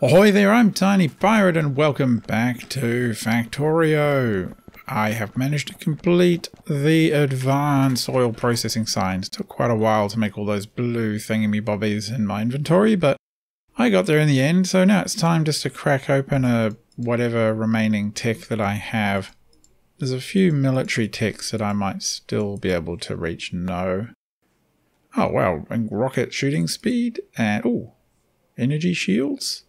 Ahoy there, I'm Tiny Pirate and welcome back to Factorio. I have managed to complete the advanced oil processing signs. It took quite a while to make all those blue thingamybobbies in my inventory, but I got there in the end, so now it's time just to crack open whatever remaining tech that I have. There's a few military techs that I might still be able to reach. No. Oh wow, and rocket shooting speed and ooh, energy shields?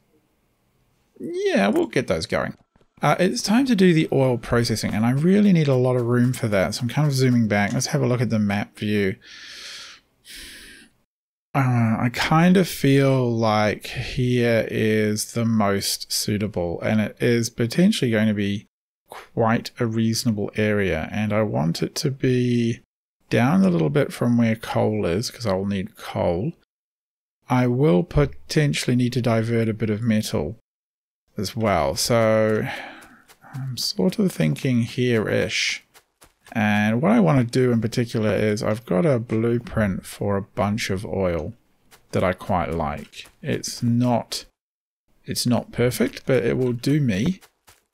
Yeah, we'll get those going. It's time to do the oil processing, and I really need a lot of room for that, so I'm kind of zooming back. Let's have a look at the map view. I kind of feel like here is the most suitable, and it is potentially going to be quite a reasonable area, and I want it to be down a little bit from where coal is, because I will need coal. I will potentially need to divert a bit of metal as well, so I'm sort of thinking here-ish. And what I want to do in particular is I've got a blueprint for a bunch of oil that I quite like. It's not perfect, but it will do me,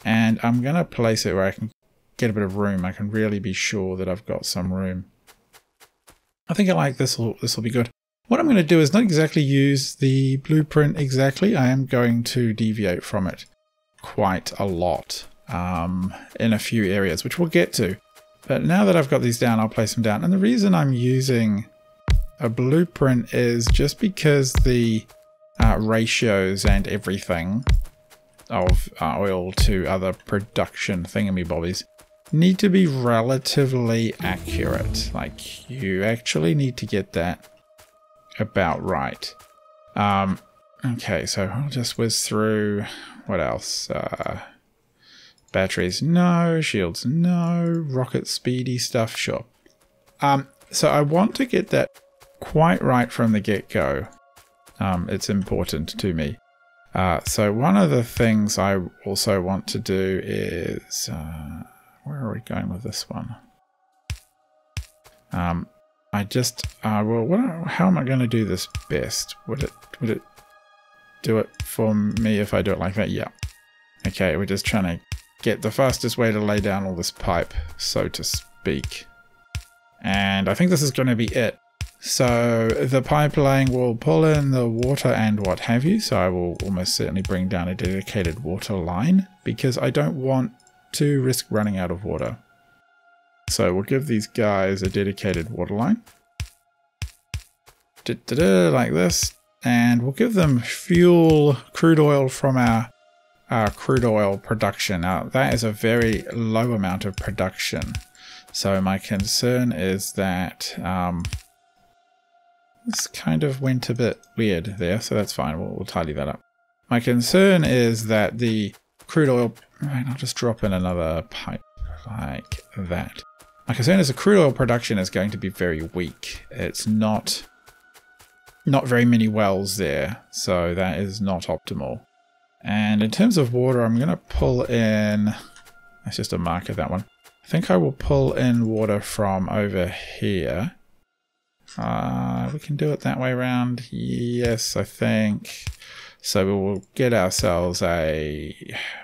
and I'm going to place it where I can get a bit of room. I can really be sure that I've got some room. I think I like this will be good. What I'm going to do is not exactly use the blueprint exactly. I am going to deviate from it quite a lot in a few areas, which we'll get to. But now that I've got these down, I'll place them down. And the reason I'm using a blueprint is just because the ratios and everything of oil to other production thingamybobbies need to be relatively accurate. Like, you actually need to get that about right. Okay, so I'll just whiz through. What else? Batteries, no. Shields, no. Rocket speedy stuff, sure. So I want to get that quite right from the get-go. It's important to me. So one of the things I also want to do is where are we going with this one? Well, how am I going to do this best? Would it do it for me if I do it like that? Yeah. Okay, we're just trying to get the fastest way to lay down all this pipe, so to speak. And I think this is going to be it. So the pipe laying will pull in the water and what have you, so I will almost certainly bring down a dedicated water line, because I don't want to risk running out of water. So we'll give these guys a dedicated water line. Like this. And we'll give them fuel, crude oil from our crude oil production. Now, that is a very low amount of production. So my concern is that this kind of went a bit weird there, so that's fine. We'll tidy that up. My concern is that the crude oil... Right, I'll just drop in another pipe like that. My concern is the crude oil production is going to be very weak. It's not very many wells there, so that is not optimal. And in terms of water, I'm going to pull in... That's just a marker, that one. I think I will pull in water from over here. We can do it that way around. Yes, I think. So we will get ourselves a...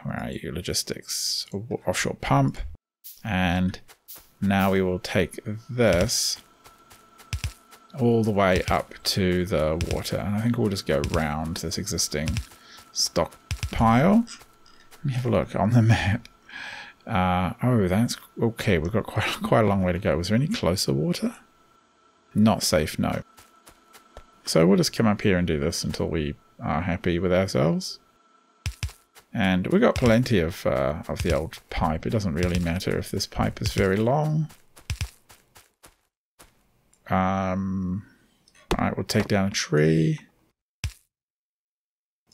Where are you? Logistics. Offshore pump. And now we will take this all the way up to the water. And I think we'll just go round this existing stockpile. Let me have a look on the map. Oh, that's okay. We've got quite a long way to go. Was there any closer water? Not safe, no. So we'll just come up here and do this until we are happy with ourselves. And we've got plenty of the old pipe. It doesn't really matter if this pipe is very long. Alright, we'll take down a tree.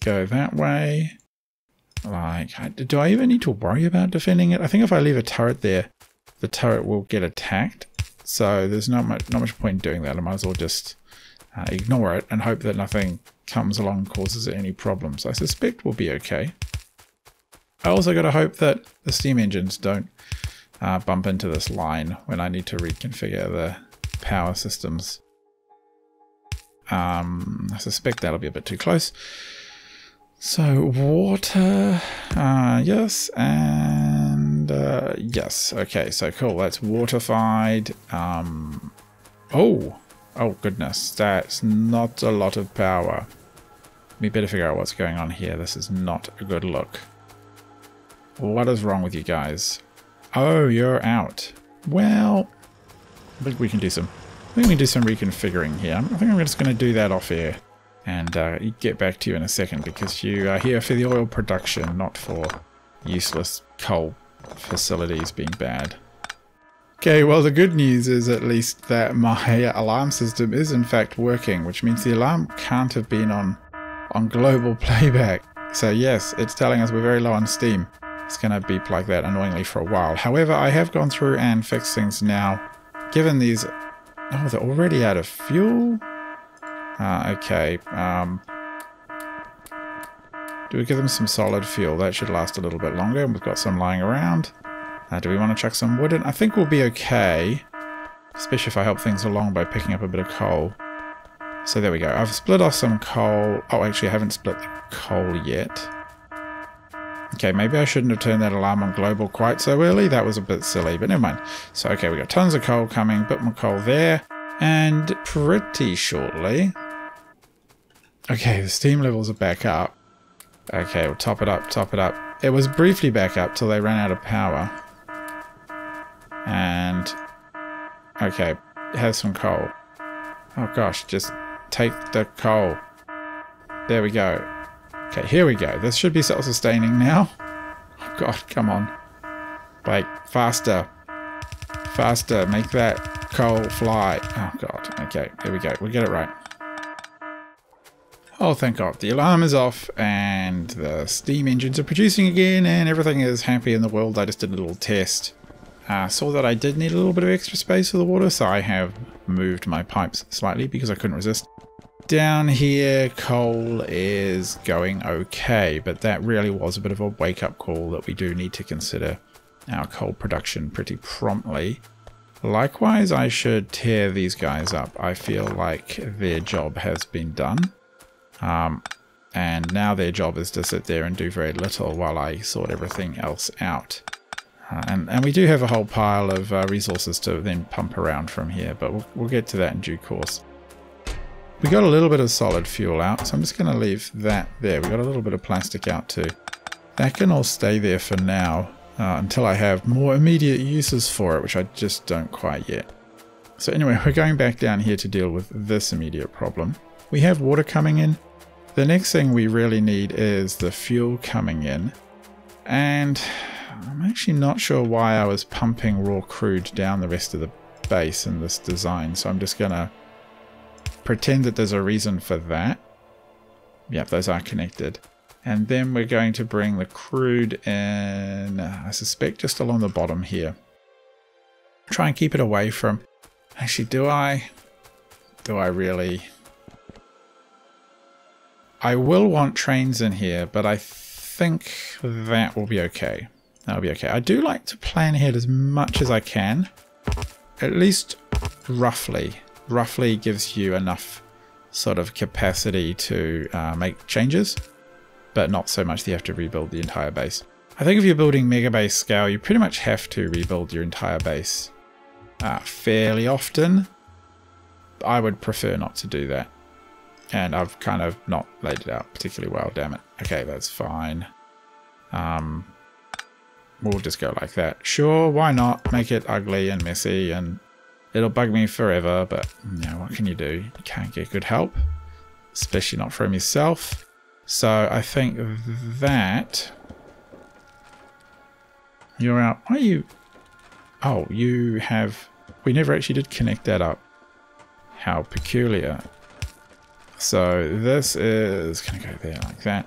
Go that way. Like, do I even need to worry about defending it? I think if I leave a turret there, the turret will get attacked. So there's not much point in doing that. I might as well just ignore it and hope that nothing comes along and causes it any problems. I suspect we'll be okay. I also got to hope that the steam engines don't bump into this line when I need to reconfigure the power systems. I suspect that'll be a bit too close. So water, yes, and yes. Okay, so cool. That's waterfied. Oh goodness, that's not a lot of power. We better figure out what's going on here. This is not a good look. What is wrong with you guys? Oh, you're out. Well, I think we can do some. I think we can do some reconfiguring here. I think I'm just going to do that off air. And get back to you in a second, because you are here for the oil production, not for useless coal facilities being bad. Okay, well the good news is at least that my alarm system is in fact working, which means the alarm can't have been on global playback. So yes, it's telling us we're very low on steam. It's going to beep like that annoyingly for a while. However, I have gone through and fixed things now. Given these... Oh, they're already out of fuel? Okay, do we give them some solid fuel? That should last a little bit longer, and we've got some lying around. Do we want to chuck some wood in? I think we'll be okay, especially if I help things along by picking up a bit of coal. So there we go. I've split off some coal. Oh, actually I haven't split the coal yet. Okay, maybe I shouldn't have turned that alarm on global quite so early. That was a bit silly, but never mind. So okay, we got tons of coal coming, a bit more coal there, and pretty shortly... Okay, the steam levels are back up. Okay, we'll top it up, top it up. It was briefly back up till they ran out of power. And... Okay, have some coal. Oh gosh, just take the coal. There we go. Okay, here we go. This should be self-sustaining now. Oh god, come on. Like, faster. Faster, make that coal fly. Oh god, okay, there we go. We get it right. Oh, thank God. The alarm is off and the steam engines are producing again and everything is happy in the world. I just did a little test. Saw that I did need a little bit of extra space for the water, so I have moved my pipes slightly because I couldn't resist. Down here, coal is going okay, but that really was a bit of a wake-up call that we do need to consider our coal production pretty promptly. Likewise, I should tear these guys up. I feel like their job has been done. And now their job is to sit there and do very little while I sort everything else out. And we do have a whole pile of resources to then pump around from here, but we'll get to that in due course. We got a little bit of solid fuel out, so I'm just going to leave that there. We got a little bit of plastic out too. That can all stay there for now until I have more immediate uses for it, which I just don't quite yet. So anyway, we're going back down here to deal with this immediate problem. We have water coming in. The next thing we really need is the fuel coming in. And I'm actually not sure why I was pumping raw crude down the rest of the base in this design, so I'm just going to pretend that there's a reason for that. Yep, those are connected. And then we're going to bring the crude in, I suspect just along the bottom here. Try and keep it away from... Actually, do I really... I will want trains in here, but I think that will be okay. That'll be okay. I do like to plan ahead as much as I can. At least roughly. Roughly gives you enough sort of capacity to make changes, but not so much that you have to rebuild the entire base. I think if you're building mega base scale, you pretty much have to rebuild your entire base fairly often. I would prefer not to do that. And I've kind of not laid it out particularly well, damn it. Okay, that's fine. We'll just go like that. Sure, why not? Make it ugly and messy, and it'll bug me forever, but you know, what can you do? You can't get good help, especially not from yourself. So I think that... You're out. Why are you... Oh, you have... We never actually did connect that up. How peculiar. So this is going to go there like that.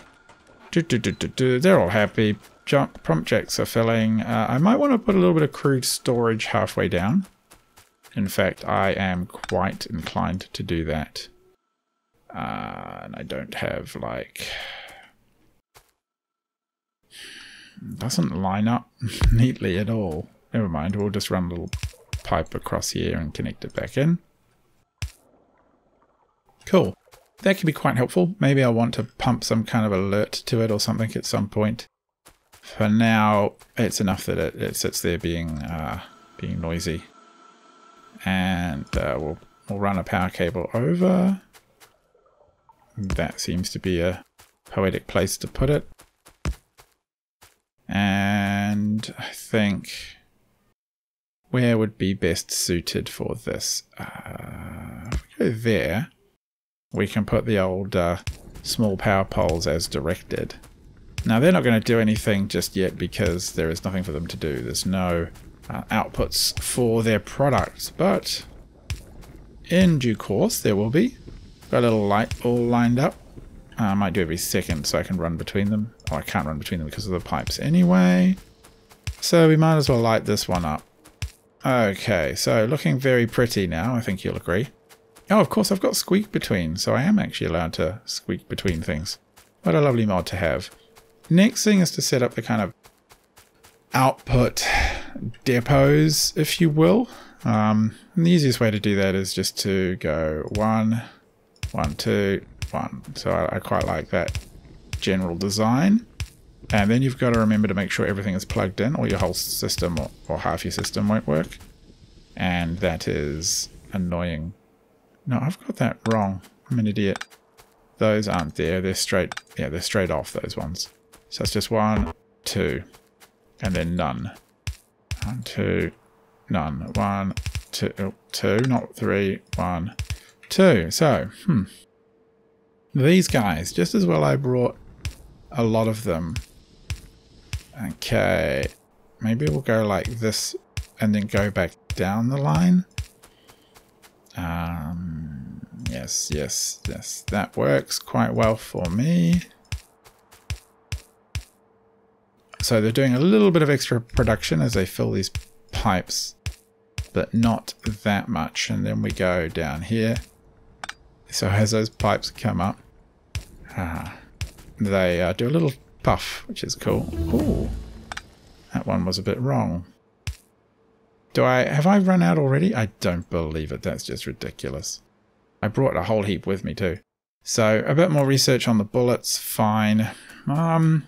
They're all happy. Prompt checks are filling. I might want to put a little bit of crude storage halfway down. In fact, I am quite inclined to do that. And I don't have like... Doesn't line up neatly at all. Never mind, we'll just run a little pipe across here and connect it back in. Cool. that can be quite helpful. Maybe I want to pump some kind of alert to it or something at some point. For now, it's enough that it sits there being noisy. And we'll run a power cable over. That seems to be a poetic place to put it. And I think where would be best suited for this? If we go there, we can put the old small power poles as directed. Now they're not going to do anything just yet because there is nothing for them to do. There's no outputs for their products, but in due course there will be. Got a little light all lined up. I might do every second so I can run between them. Oh, I can't run between them because of the pipes anyway. So we might as well light this one up. Okay, so looking very pretty now, I think you'll agree. Oh, of course I've got squeak between, so I am actually allowed to squeak between things. What a lovely mod to have. Next thing is to set up the kind of output depots, if you will. And the easiest way to do that is just to go 1, 1, 2, 1. So I quite like that general design. And then you've got to remember to make sure everything is plugged in, or your whole system or half your system won't work. And that is annoying. No, I've got that wrong. I'm an idiot. Those aren't there. They're straight. Yeah, they're straight off, those ones. So it's just 1, 2, and then none. 1, 2, none. 1, 2, 2, not 3, 1, 2. So, these guys, just as well I brought a lot of them. Okay, maybe we'll go like this and then go back down the line. Yes, that works quite well for me. So they're doing a little bit of extra production as they fill these pipes, but not that much. And then we go down here. So as those pipes come up, they do a little puff, which is cool. Ooh, that one was a bit wrong. Have I run out already? I don't believe it. That's just ridiculous. I brought a whole heap with me too. So a bit more research on the bullets, fine. I'm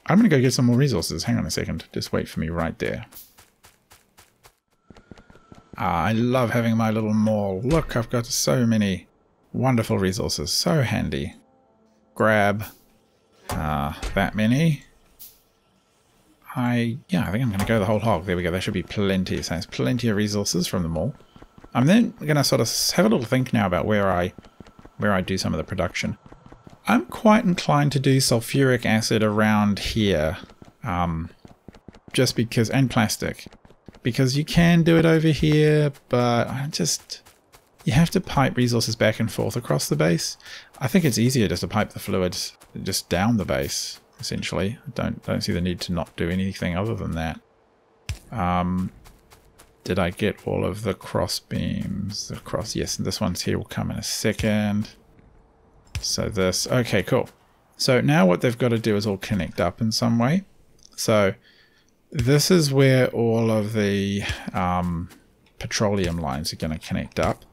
going to go get some more resources. Hang on a second. Just wait for me right there. I love having my little mall. Look, I've got so many wonderful resources. So handy. Grab that many. I think I'm going to go the whole hog. There we go. There should be plenty. So there's plenty of resources from the mall. I'm then going to sort of have a little think now about where I do some of the production. I'm quite inclined to do sulfuric acid around here, just because, and plastic, because you can do it over here, but you have to pipe resources back and forth across the base. I think it's easier just to pipe the fluids just down the base, essentially. I don't see the need to not do anything other than that. Did I get all of the cross beams? Yes, this one's here will come in a second. So this, okay, cool. So now what they've got to do is all connect up in some way. So this is where all of the petroleum lines are going to connect up.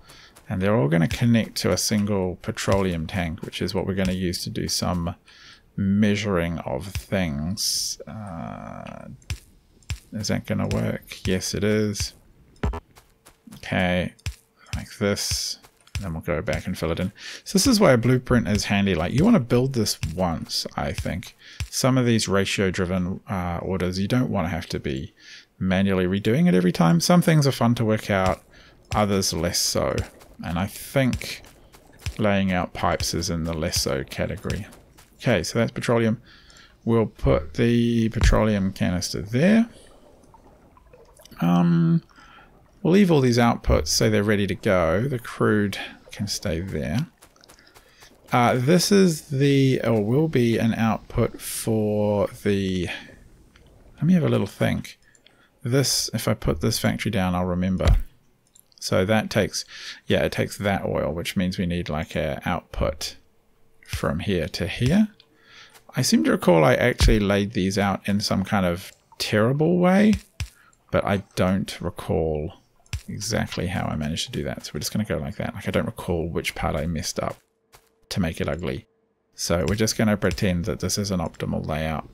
And they're all going to connect to a single petroleum tank, which is what we're going to use to do some measuring of things. Is that going to work? Yes, it is. Okay, like this. And then we'll go back and fill it in. So this is why a blueprint is handy. Like, you want to build this once, I think. Some of these ratio-driven orders, you don't want to have to be manually redoing it every time. Some things are fun to work out, others less so. And I think laying out pipes is in the less so category. Okay, so that's petroleum. We'll put the petroleum canister there. We'll leave all these outputs so they're ready to go. The crude can stay there. This is or will be an output for the... Let me have a little think. This, if I put this factory down, I'll remember. So that takes, it takes that oil, which means we need like an output from here to here. I seem to recall I actually laid these out in some kind of terrible way, but I don't recall exactly how I managed to do that. So we're just going to go like that. Like, I don't recall which part I messed up. to make it ugly. So we're just going to pretend that this is an optimal layout,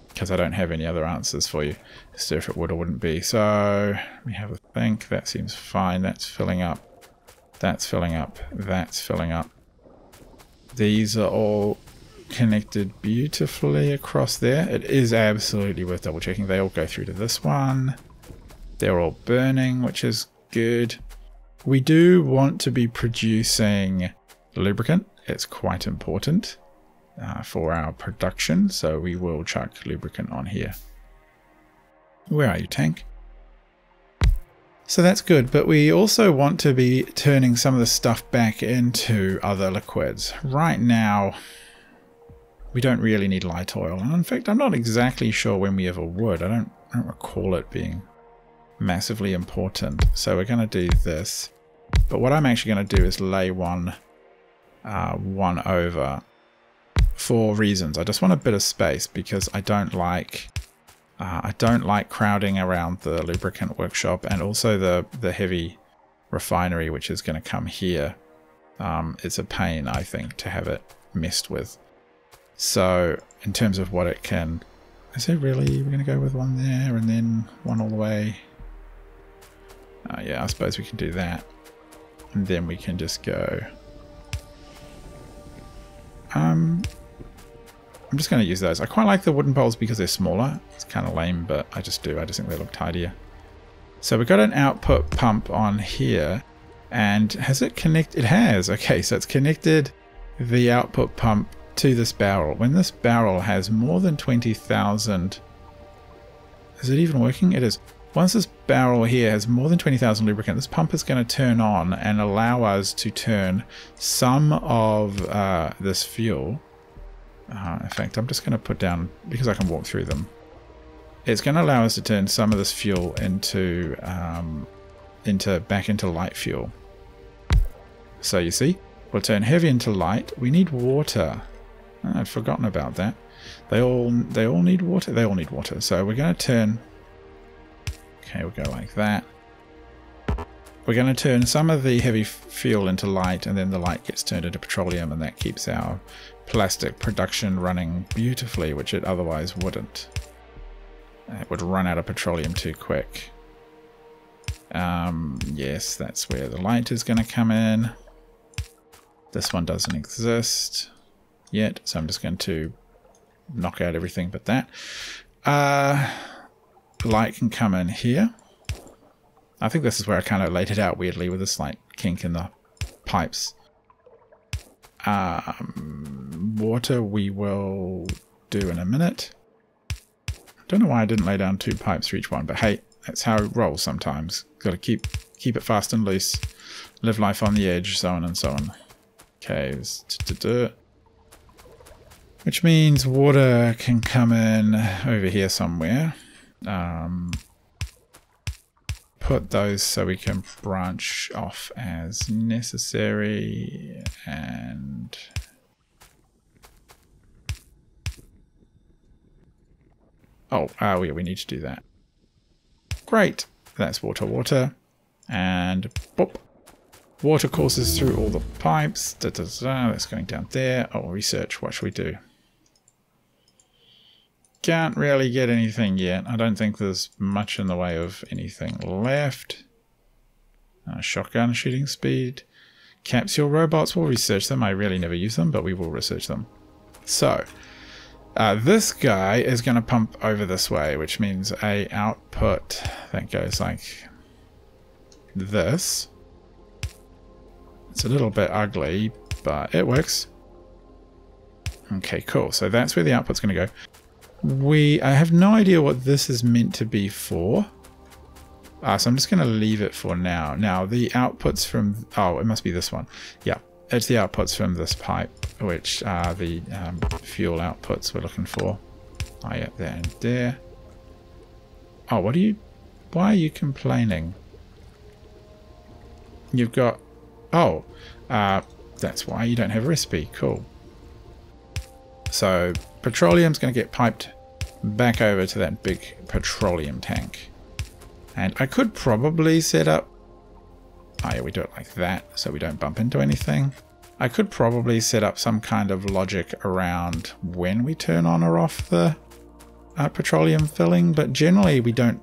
because I don't have any other answers for you as to if it would or wouldn't be. So we have a think. That seems fine. That's filling up. That's filling up. That's filling up. These are all connected beautifully across there. It is absolutely worth double checking. They all go through to this one. They're all burning, which is good. We do want to be producing lubricant. It's quite important for our production, so we will chuck lubricant on here. Where are you, tank? So that's good, but we also want to be turning some of the stuff back into other liquids. Right now, we don't really need light oil, and in fact, I'm not exactly sure when we ever would. I don't recall it being massively important. So we're going to do this, but what I'm actually going to do is lay one over for reasons. I just want a bit of space because I don't like crowding around the lubricant workshop, and also the heavy refinery, which is going to come here. It's a pain, I think, to have it messed with. So in terms of what it can, is it really, we're going to go with one there and then one all the way. Yeah, I suppose we can do that. And then we can just go. I'm just going to use those. I quite like the wooden poles because they're smaller. It's kind of lame, but I just do. I just think they look tidier. So we've got an output pump on here. And has it connected? It has. Okay, so it's connected the output pump to this barrel. When this barrel has more than 20,000... Is it even working? It is. Once this barrel here has more than 20,000 lubricant, this pump is going to turn on and allow us to turn some of this fuel. In fact, I'm just going to put down, because I can walk through them. It's going to allow us to turn some of this fuel into back into light fuel. So you see, we'll turn heavy into light. We need water. Oh, I'd forgotten about that. They all need water. They all need water. So we're going to turn. Okay, we'll go like that. We're going to turn some of the heavy fuel into light, and then the light gets turned into petroleum, and that keeps our plastic production running beautifully, which it otherwise wouldn't. It would run out of petroleum too quick. Yes, that's where the light is going to come in. This one doesn't exist yet, so I'm just going to knock out everything but that. Light can come in here. I think this is where I kind of laid it out weirdly with a slight kink in the pipes. Water we will do in a minute. Don't know why I didn't lay down 2 pipes for each one, but hey, that's how it rolls sometimes. Got to keep it fast and loose, live life on the edge, so on and so on. Okay, which means water can come in over here somewhere. Put those so we can branch off as necessary, and we need to do that. Great, that's water, and boop. Water courses through all the pipes. That's going down there. Oh, research. What should we do? Can't really get anything yet. I don't think there's much in the way of anything left. Shotgun shooting speed. Capsule robots. We'll research them. I really never use them, but we will research them. So, this guy is going to pump over this way, which means a output that goes like this. It's a little bit ugly, but it works. Okay, cool. So that's where the output's going to go. I have no idea what this is meant to be for. So I'm just going to leave it for now. Now, the outputs from... Oh, it must be this one. Yeah, it's the outputs from this pipe, which are the fuel outputs we're looking for. Oh, yeah, there and there. Oh, why are you complaining? You've got... Oh, that's why you don't have a recipe. Cool. So petroleum's going to get piped back over to that big petroleum tank. And I could probably set up... Oh yeah, we do it like that so we don't bump into anything. I could probably set up some kind of logic around when we turn on or off the petroleum filling, but generally we don't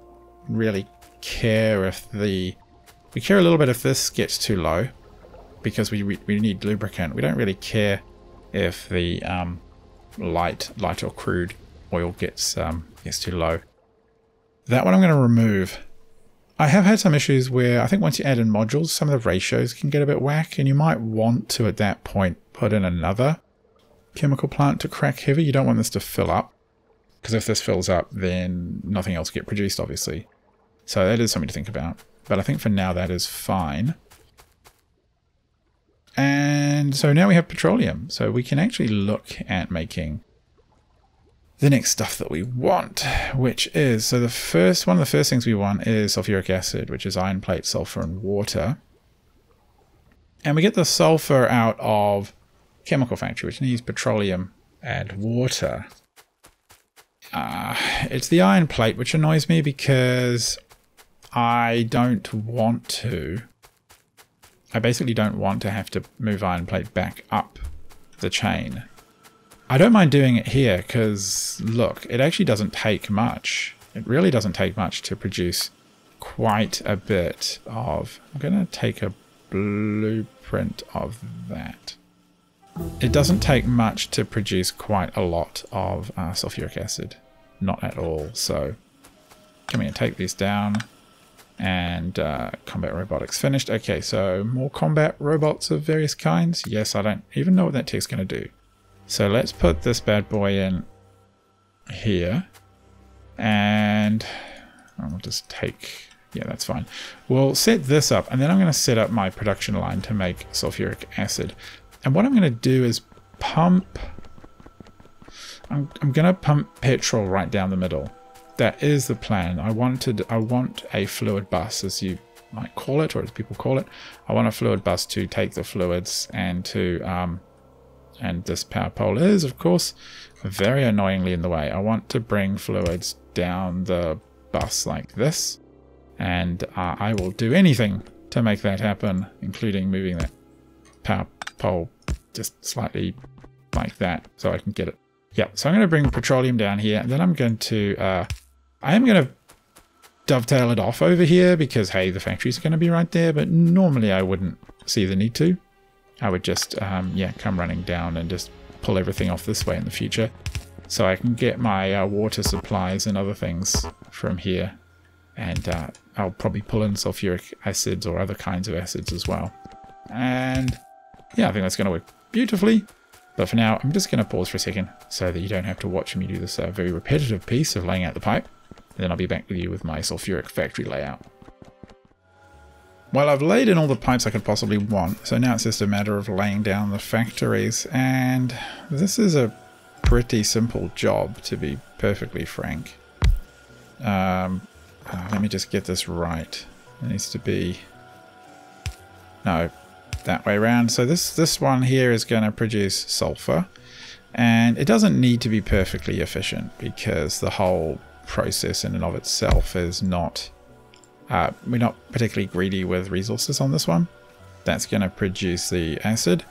really care if we care a little bit if this gets too low, because we need lubricant. We don't really care if the light or crude oil gets too low. That one I'm going to remove. I have had some issues where I think once you add in modules, some of the ratios can get a bit whack, and you might want to at that point put in another chemical plant to crack heavy. You don't want this to fill up, because if this fills up, then nothing else will get produced, obviously. So that is something to think about. But I think for now that is fine. And so now we have petroleum. So we can actually look at making the next stuff that we want, which is, so one of the first things we want is sulfuric acid, which is iron plate, sulfur, and water. And we get the sulfur out of chemical factory, which needs petroleum and water. It's the iron plate, which annoys me because I basically don't want to have to move iron plate back up the chain. I don't mind doing it here because, look, it actually doesn't take much. It really doesn't take much to produce quite a bit of... I'm going to take a blueprint of that. It doesn't take much to produce quite a lot of sulfuric acid. Not at all. So, come here, take these down. And combat robotics finished. Okay, so more combat robots of various kinds. Yes, I don't even know what that tech's going to do. So let's put this bad boy in here. And I'll just take... Yeah, that's fine. We'll set this up, and then I'm going to set up my production line to make sulfuric acid. And what I'm going to do is pump... I'm going to pump petrol right down the middle. That is the plan. I want a fluid bus, as you might call it, or as people call it. I want a fluid bus to take the fluids and to... and this power pole is, of course, very annoyingly in the way. I want to bring fluids down the bus like this, and I will do anything to make that happen, including moving that power pole just slightly like that so I can get it. Yeah, so I'm going to bring petroleum down here, and then I'm going to... I am going to dovetail it off over here because, hey, the factories are going to be right there, but normally I wouldn't see the need to. I would just, come running down and just pull everything off this way in the future. So I can get my water supplies and other things from here. And I'll probably pull in sulfuric acids or other kinds of acids as well. And yeah, I think that's going to work beautifully. But for now, I'm just going to pause for a second so that you don't have to watch me do this very repetitive piece of laying out the pipe. And then I'll be back with you with my sulfuric factory layout. Well, I've laid in all the pipes I could possibly want, so now it's just a matter of laying down the factories, and this is a pretty simple job, to be perfectly frank. Let me just get this right. It needs to be... No, that way around. So this one here is going to produce sulfur, and it doesn't need to be perfectly efficient because the whole process in and of itself is not... we're not particularly greedy with resources on this one. That's going to produce the acid.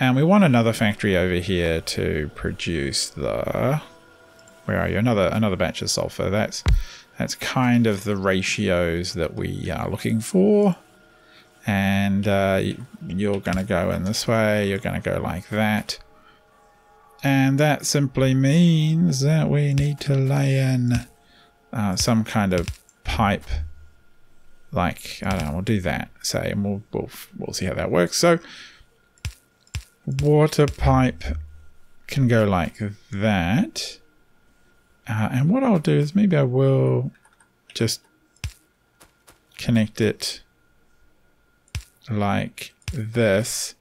And we want another factory over here to produce the... Where are you? Another batch of sulfur. That's kind of the ratios that we are looking for. And you're going to go in this way. You're going to go like that. And that simply means that we need to lay in some kind of pipe. Like, I don't know, we'll do that, say, and we'll see how that works. So, water pipe can go like that. And what I'll do is maybe I will just connect it like this.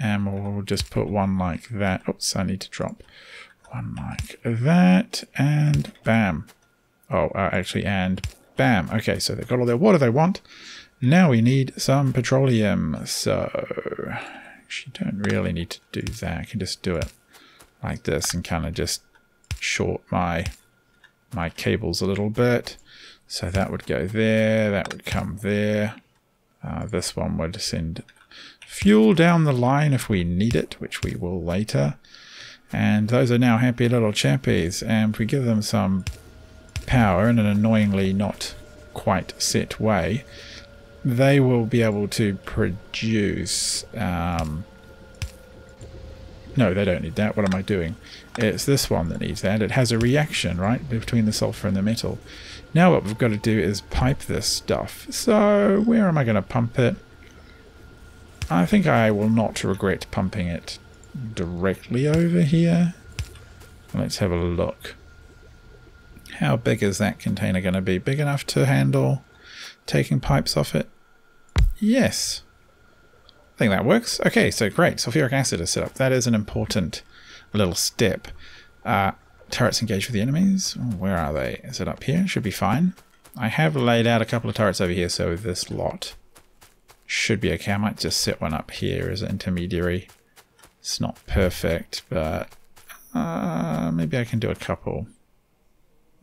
And we'll just put one like that. Oops, I need to drop one like that. And bam. Oh, actually, and bam. Okay, so they've got all their water they want. Now we need some petroleum. So, actually don't really need to do that. I can just do it like this and kind of just short my cables a little bit. So that would go there. That would come there. This one would send fuel down the line if we need it, which we will later. And those are now happy little chappies. And if we give them some power in an annoyingly not quite set way, they will be able to produce... no, they don't need that. What am I doing? It's this one that needs that. It has a reaction, right, between the sulfur and the metal. Now what we've got to do is pipe this stuff. So where am I going to pump it? I think I will not regret pumping it directly over here. Let's have a look. How big is that container going to be? Big enough to handle taking pipes off it? Yes. I think that works. Okay, so great. Sulfuric acid is set up. That is an important little step. Turrets engage with the enemies. Where are they? Is it up here? Should be fine. I have laid out a couple of turrets over here, so this lot should be okay. I might just set one up here as an intermediary. It's not perfect, but maybe I can do a couple.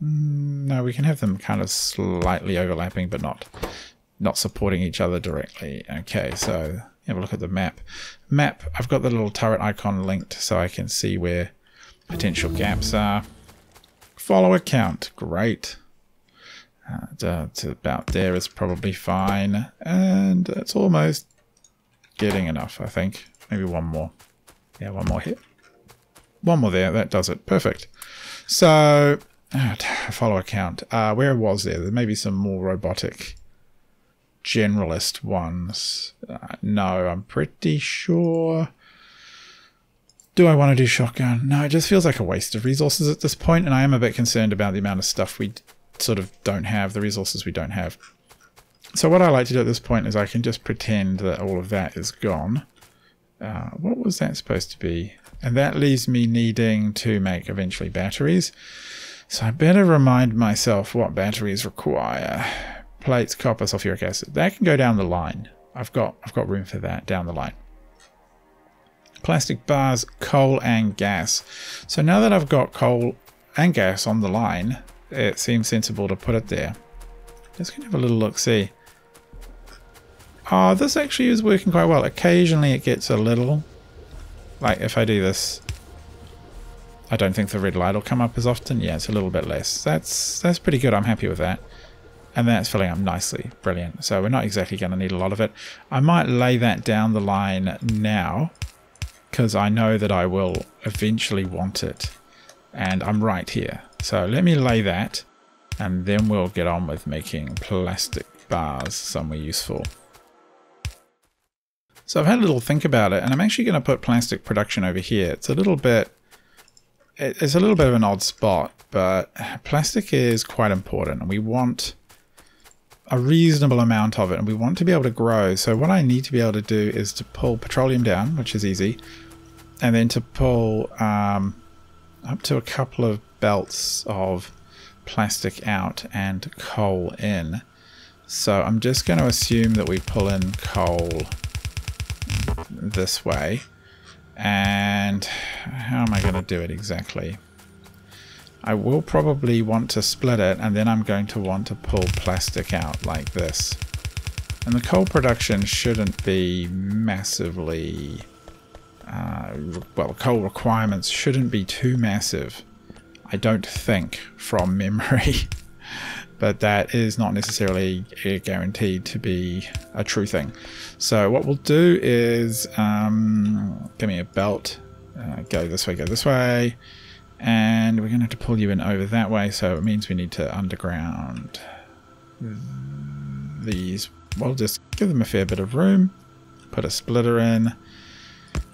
No, we can have them kind of slightly overlapping, but not supporting each other directly. Okay, so have a look at the map. I've got the little turret icon linked so I can see where potential gaps are. Follower count, great. It's about there is probably fine, and it's almost getting enough, I think. Maybe one more. Yeah, one more here. One more there, that does it. Perfect. So, follower count. Where was there? There may be some more robotic generalist ones. No, I'm pretty sure. Do I want to do shotgun? No, it just feels like a waste of resources at this point, and I am a bit concerned about the amount of stuff we sort of don't have, the resources we don't have. So what I like to do at this point is I can just pretend that all of that is gone. What was that supposed to be? And that leaves me needing to make eventually batteries. So I better remind myself what batteries require. Plates, copper, sulfuric acid. That can go down the line. I've got room for that down the line. Plastic bars, coal and gas. So now that I've got coal and gas on the line, it seems sensible to put it there. Just gonna have a little look, see. Oh, this actually is working quite well. Occasionally it gets a little, like if I do this, I don't think the red light will come up as often. Yeah, it's a little bit less. That's pretty good. I'm happy with that. And that's filling up nicely. Brilliant. So we're not exactly going to need a lot of it. I might lay that down the line now, because I know that I will eventually want it. And I'm right here. So let me lay that, and then we'll get on with making plastic bars somewhere useful. So I've had a little think about it, and I'm actually going to put plastic production over here. It's a little bit of an odd spot, but plastic is quite important, and we want a reasonable amount of it, and we want to be able to grow. So what I need to be able to do is to pull petroleum down, which is easy, and then to pull up to a couple of belts of plastic out and coal in. So I'm just going to assume that we pull in coal this way. And how am I going to do it exactly? I will probably want to split it, and then I'm going to want to pull plastic out like this. And the coal production shouldn't be massively... well, coal requirements shouldn't be too massive, I don't think, from memory. But that is not necessarily guaranteed to be a true thing. So what we'll do is, give me a belt, go this way, and we're going to have to pull you in over that way, so it means we need to underground these. We'll just give them a fair bit of room, put a splitter in,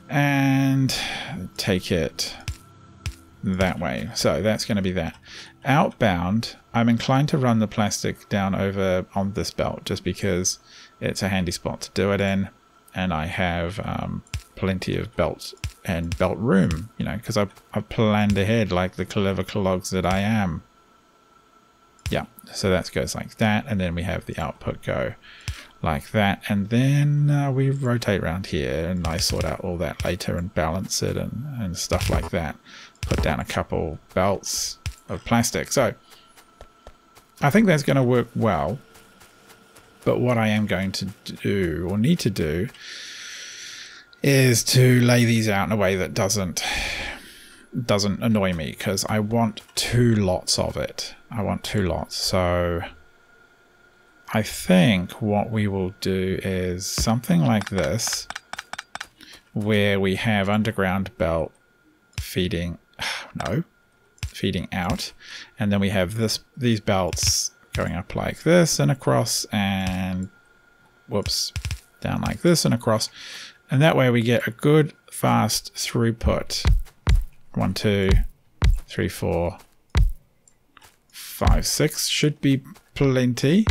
and take it that way. So that's going to be that. Outbound, I'm inclined to run the plastic down over on this belt just because it's a handy spot to do it in, and I have plenty of belt and belt room, you know, because I've planned ahead like the clever clogs that I am. Yeah, so that goes like that, and then we have the output go like that, and then we rotate around here, and I sort out all that later and balance it and stuff like that. Put down a couple belts of plastic. So I think that's going to work well, but what I am going to do, or need to do, is to lay these out in a way that doesn't annoy me, because I want 2 lots of it. I want 2 lots. So I think what we will do is something like this, where we have underground belt feeding out, and then we have these belts going up like this and across, and whoops, down like this and across, and that way we get a good fast throughput. 1, 2, 3, 4, 5, 6 should be plenty.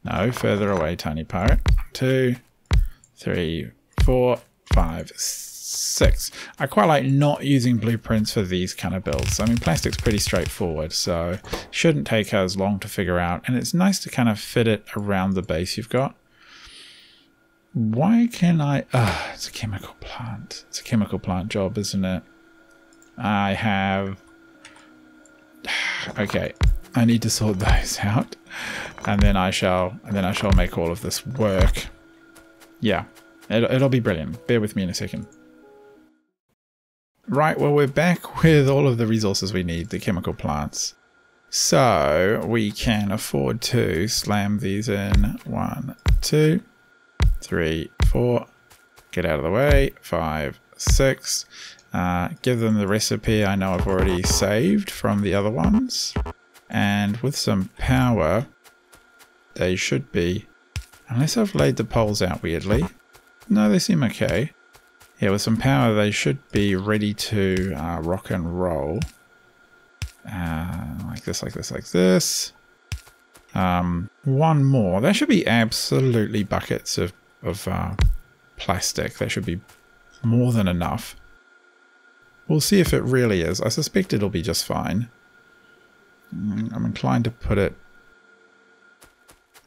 No, further away, tiny pirate. 2, 3, 4, 5, 6. I quite like not using blueprints for these kind of builds. I mean, plastic's pretty straightforward, so it shouldn't take us long to figure out, and it's nice to kind of fit it around the base you've got. Why can I... it's a chemical plant. It's a chemical plant job, isn't it? I have... Okay, I need to sort those out, and then I shall make all of this work. Yeah, it'll be brilliant. Bear with me in a second. Right, well, we're back with all of the resources we need, the chemical plants. So we can afford to slam these in. 1, 2, 3, 4. Get out of the way. 5, 6. Give them the recipe I know I've already saved from the other ones. And with some power, they should be... Unless I've laid the poles out weirdly. No, they seem okay. Yeah, with some power, they should be ready to rock and roll. Like this, like this, like this. One more. That should be absolutely buckets of plastic. That should be more than enough. We'll see if it really is. I suspect it'll be just fine. I'm inclined to put it...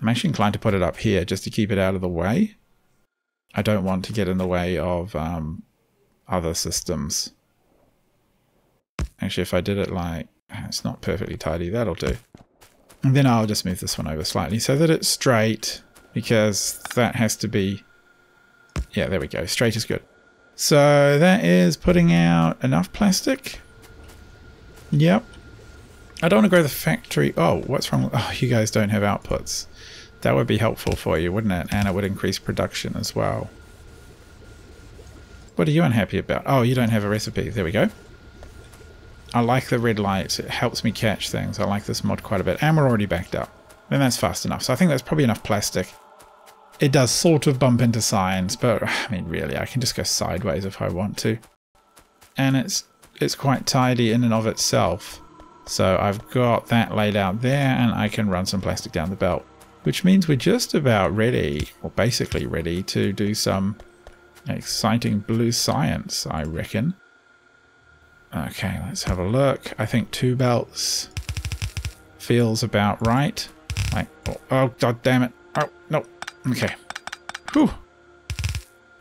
I'm actually inclined to put it up here just to keep it out of the way. I don't want to get in the way of other systems. Actually, if I did it like... It's not perfectly tidy. That'll do. And then I'll just move this one over slightly so that it's straight, because that has to be... Yeah, there we go. Straight is good. So that is putting out enough plastic. Yep. I don't want to grow the factory. Oh, what's wrong? Oh, you guys don't have outputs. That would be helpful for you, wouldn't it? And it would increase production as well. What are you unhappy about? Oh, you don't have a recipe. There we go. I like the red lights. It helps me catch things. I like this mod quite a bit. And we're already backed up. And that's fast enough. So I think that's probably enough plastic. It does sort of bump into signs, but I mean, really, I can just go sideways if I want to. And it's quite tidy in and of itself. So I've got that laid out there, and I can run some plastic down the belt. Which means we're just about ready, or basically ready, to do some exciting blue science, I reckon. Okay, let's have a look. I think 2 belts feels about right. Like, oh god damn it. Oh, no. Okay. Whew.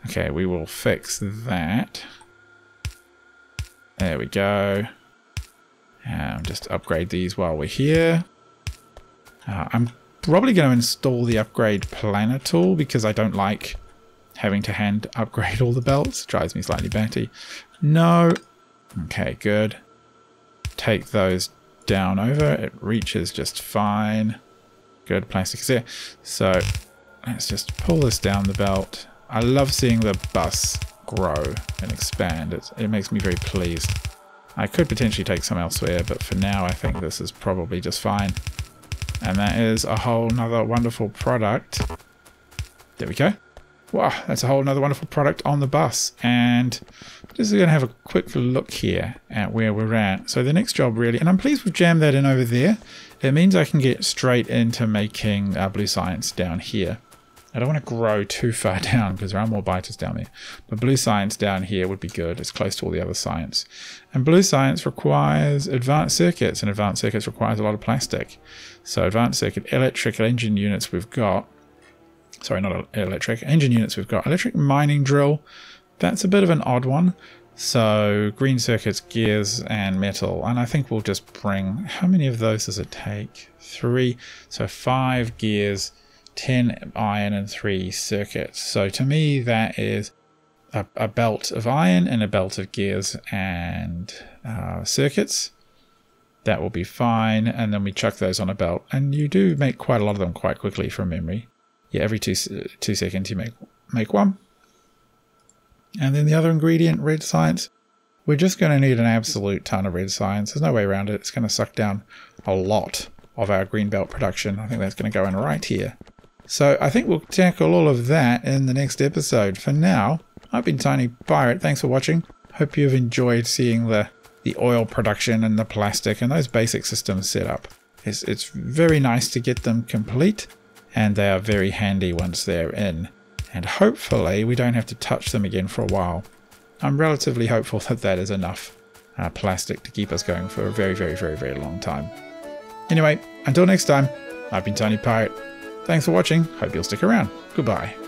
Okay, we will fix that. There we go. Just upgrade these while we're here. I'm probably going to install the upgrade planner tool because I don't like having to hand upgrade all the belts. It drives me slightly batty. No. Okay, good. Take those down over. It reaches just fine. Good, plastic is there. So let's just pull this down the belt. I love seeing the bus grow and expand. It makes me very pleased. I could potentially take some elsewhere, but for now I think this is probably just fine. And that is a whole nother wonderful product. There we go. Wow, that's a whole nother wonderful product on the bus. And just going to have a quick look here at where we're at. So the next job really, and I'm pleased we've jammed that in over there. It means I can get straight into making blue science down here. I don't want to grow too far down because there are more biters down there. But blue science down here would be good. It's close to all the other science. And blue science requires advanced circuits, and advanced circuits requires a lot of plastic. So advanced circuit, electric engine units we've got. Sorry, not electric. Engine units we've got. Electric mining drill. That's a bit of an odd one. So green circuits, gears, and metal. And I think we'll just bring... How many of those does it take? 3. So 5 gears, 10 iron, and 3 circuits. So to me, that is a belt of iron and a belt of gears and circuits. That will be fine, and then we chuck those on a belt, and you do make quite a lot of them quite quickly from memory. Yeah, every 2 seconds you make one. And then the other ingredient, red science, we're just going to need an absolute ton of red science. There's no way around it. It's going to suck down a lot of our green belt production. I think that's going to go in right here. So I think we'll tackle all of that in the next episode. For now, I've been Tiny Pirate. Thanks for watching. Hope you've enjoyed seeing the oil production and the plastic and those basic systems set up. It's very nice to get them complete, and they are very handy once they're in. And hopefully we don't have to touch them again for a while. I'm relatively hopeful that that is enough plastic to keep us going for a very, very, very, very long time. Anyway, until next time, I've been Tiny Pirate. Thanks for watching. Hope you'll stick around. Goodbye.